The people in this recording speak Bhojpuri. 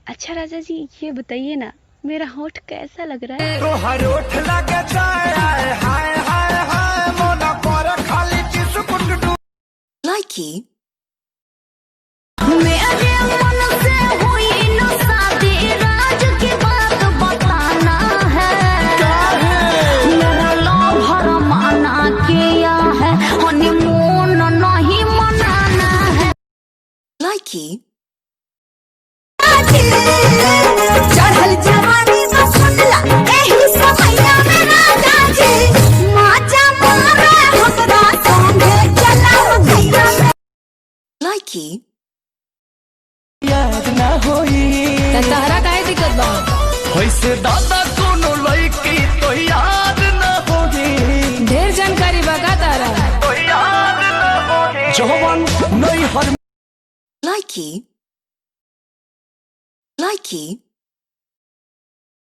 अच्छा राजा जी, ये बताइए ना, मेरा होठ कैसा लग रहा है? तो हर होठ लगे जाए हाय हाय हाय मोना पर खाली टिसु कुटू लाइकी मेरे मन से हुई न शादी, राज की बात बताना है। मेरा लव माना किया है, हनीमून नहीं मनाना है। लाइकी चढ़ल जवानी में सुनला एही समैया में राजा जी माचा मारे हमरा संगे चला भैया में। लाइकी याद ना होई तहरा काहे दिक्कत बा? वैसे दादा कोनो लड़की तो याद ना होगी। ढेर जानकारी बगा तारा तो याद ना होगी जवान नहीं हर लाइकी